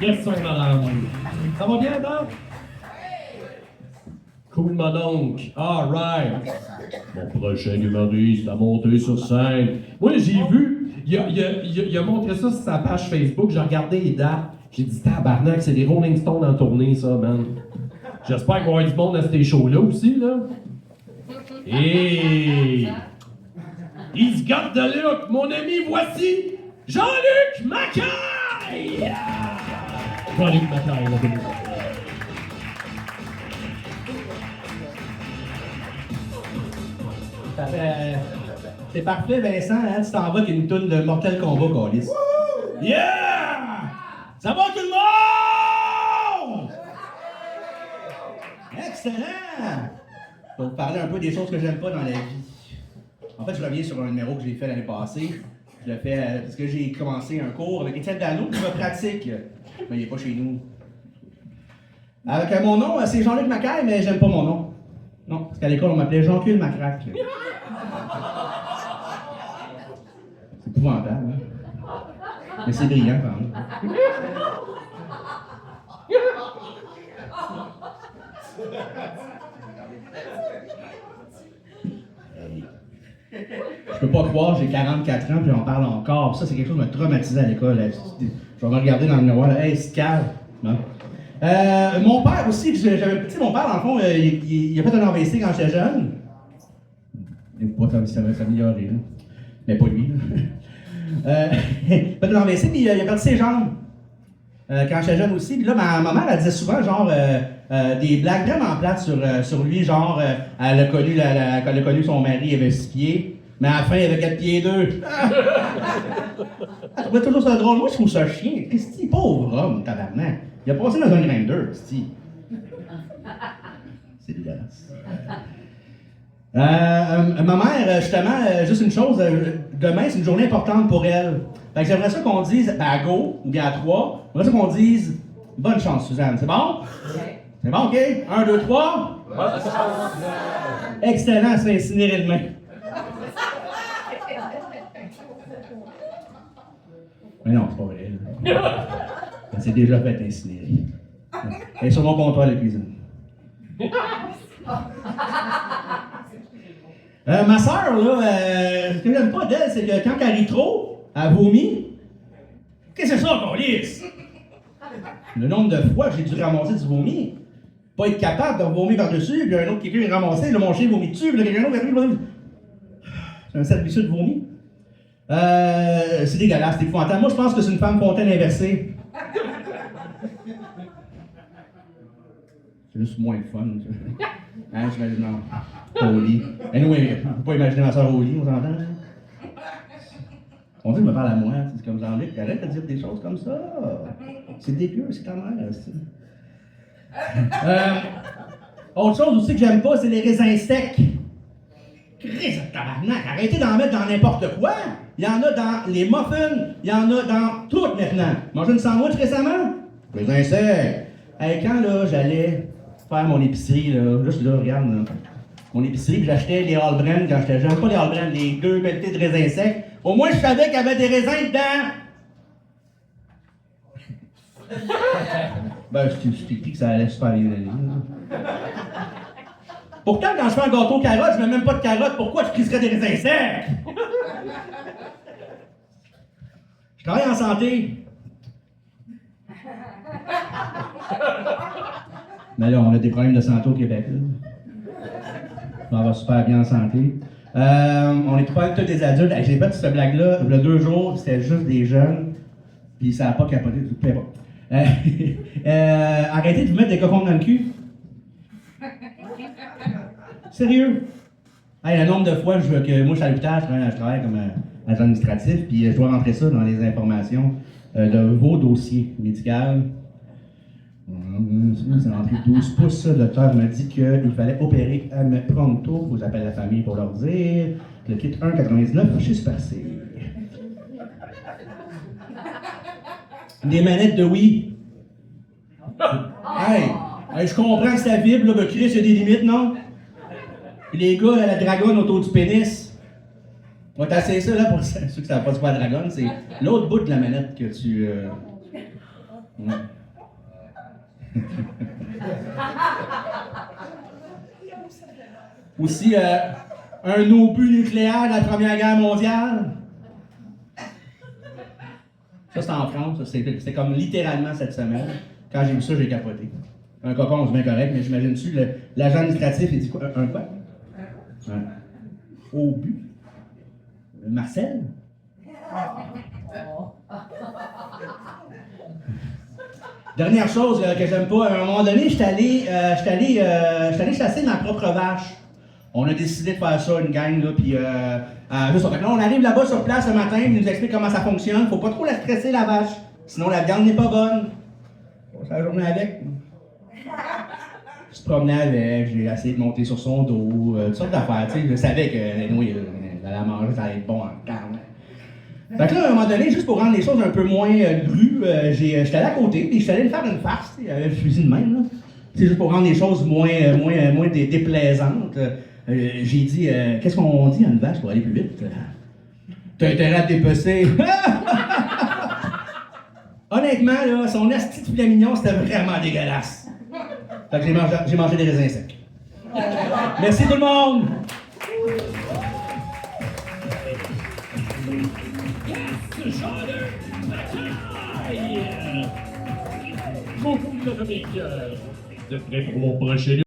Yes, sir, madame. Ça va bien, Doc? Cool, mon oncle. All right. Mon prochain humoriste a monté sur scène. Moi, j'ai vu, il a montré ça sur sa page Facebook. J'ai regardé les dates. J'ai dit, tabarnak, c'est des Rolling Stones en tournée, ça, man. J'espère qu'il va y avoir du monde à ces shows-là aussi, là. Hey! He's got the look! Mon ami, voici Jean-Luc Macaille! Jean-Luc Macaille, là, C'est parfait, Vincent, hein? Tu t'en vas avec une toune de Mortal Kombat, Calis. Yeah! Ça va tout le monde? Excellent! Je vais vous parler un peu des choses que j'aime pas dans la vie. En fait, je reviens sur un numéro que j'ai fait l'année passée. Je l'ai fait parce que j'ai commencé un cours avec Étienne Dano, qui me pratique. Mais il n'est pas chez nous. Avec mon nom, c'est Jean-Luc Macaille, mais j'aime pas mon nom. Non, parce qu'à l'école, on m'appelait Jean-Cul Macrac. C'est épouvantable, hein? Mais c'est brillant, quand même. Je peux pas croire, j'ai 44 ans, puis on parle encore. Ça, c'est quelque chose qui m'a traumatisé à l'école. Je vais me regarder dans le miroir, là. Hey, c'est calme. Mon père aussi, tu sais, mon père, dans le fond, il a fait un AVC quand j'étais jeune. Ça va s'améliorer, là. Mais pas lui, là. Il a fait un AVC, puis il a perdu ses jambes. Quand j'étais jeune aussi. Puis là, ma mère, elle disait souvent, genre, des blagues vraiment plates sur lui, genre, elle a connu son mari, il avait 6 pieds, mais à la fin, il avait 4 pieds 2. Elle trouvait toujours ça drôle. Moi, je trouve ça chien. Christy, pauvre homme, tabarnak. Il a passé dans un grinder, Christy. C'est dégueulasse. Ma mère, justement, juste une chose, demain, c'est une journée importante pour elle. Fait que j'aimerais ça qu'on dise, à go, ou bien à 3, j'aimerais ça qu'on dise, bonne chance, Suzanne. C'est bon? Oui. C'est bon, OK? 1, 2, 3. Bonne chance, Suzanne. Excellent, c'est incinérer le main. Mais non, c'est pas vrai. Elle s'est déjà fait incinérer. Elle est sur mon comptoir de cuisine. Ma soeur, là, ce que j'aime pas d'elle, c'est que quand elle rit trop, elle vomit. Qu'est-ce que c'est ça, qu'on lisse? Le nombre de fois que j'ai dû ramasser du vomi, pas être capable de vomir par-dessus, puis un autre quelqu'un est ramassé, là, mon chien vomit dessus, puis là, quelqu'un d'autre arrive. C'est un cercle vicieux de vomi. C'est dégueulasse, c'est épouvantable. Moi, je pense que c'est une femme fontaine inversée. C'est juste moins le fun. Hein, j'imagine, non. Au lit. Anyway, on peut pas imaginer ma soeur au lit, on s'entend? On dit que je me parle à moi, c'est comme Jean-Luc, arrête de dire des choses comme ça. C'est dégueu, c'est ta mère. Autre chose aussi que j'aime pas, c'est les raisins secs. Christ, tabarnak, arrêtez d'en mettre dans n'importe quoi. Il y en a dans les muffins, il y en a dans tout maintenant. Mangé une sandwich récemment? Raisins secs. Hey, quand là, j'allais faire mon épicerie, là, juste là, regarde, là, mon épicerie, puis j'achetais les All-Brand quand j'étais jeune, pas les All-Brand, les 2 qualités de raisins secs. Au moins, je savais qu'il y avait des raisins dedans. Ben, je t'ai dit que ça allait super bien aller. Pourtant, quand je fais un gâteau carotte, je mets même pas de carottes. Pourquoi je crisserais des raisins secs? Je travaille en santé. Mais là, on a des problèmes de santé au Québec, là. On va super bien en santé. On est pas tous des adultes. J'ai fait cette blague-là, il y a 2 jours, c'était juste des jeunes, puis ça n'a pas capoté. Arrêtez de vous mettre des cocons dans le cul. Sérieux? Hey, le nombre de fois que moi je suis à l'hôpital, je travaille comme agent administratif, puis je dois rentrer ça dans les informations de vos dossiers médicaux. C'est rentré 12 pouces, ça. Le docteur m'a dit qu'il fallait opérer à me pronto. Vous appelez la famille pour leur dire. Le kit 1,99 chez Super C. Des manettes de Wii. Hey, je comprends que ça vibre, là, mais Chris, il y a des limites, non? Puis les gars, la dragonne autour du pénis. On va t'essayer ça là pour ceux qui ne savent pas c'est quoi la dragonne, c'est l'autre bout de la manette que tu. Ouais. Aussi, un obus nucléaire de la Première Guerre mondiale. Ça, c'est en France. C'est comme littéralement cette semaine. Quand j'ai vu ça, j'ai capoté. Un cocon, c'est bien correct, mais j'imagine-tu, l'agent administratif, il dit quoi? Un quoi? Un obus? Marcel? Dernière chose que j'aime pas, à un moment donné, j'étais allé chasser ma propre vache. On a décidé de faire ça, une gang, là, puis juste ça. Fait que là, on arrive là-bas sur place le matin, ils nous expliquent comment ça fonctionne. Faut pas trop la stresser, la vache, sinon la viande n'est pas bonne. On passe la journée avec. Je se promenais avec, j'ai essayé de monter sur son dos, toutes sortes d'affaires, tu sais. Je savais que, anyway, elle allait manger, ça allait être bon en carne. Fait que là, à un moment donné, juste pour rendre les choses un peu moins grues, j'étais allé à côté, puis j'étais allé me faire une farce, il y avait le fusil de même, là. C'est juste pour rendre les choses moins déplaisantes. J'ai dit, qu'est-ce qu'on dit à une vache pour aller plus vite? T'as intérêt à te dépecer. Honnêtement, là, son asti de filet mignon, c'était vraiment dégueulasse. Fait que j'ai mangé des raisins secs. Merci tout le monde! Beaucoup de comiques. Vous êtes prêts pour mon prochain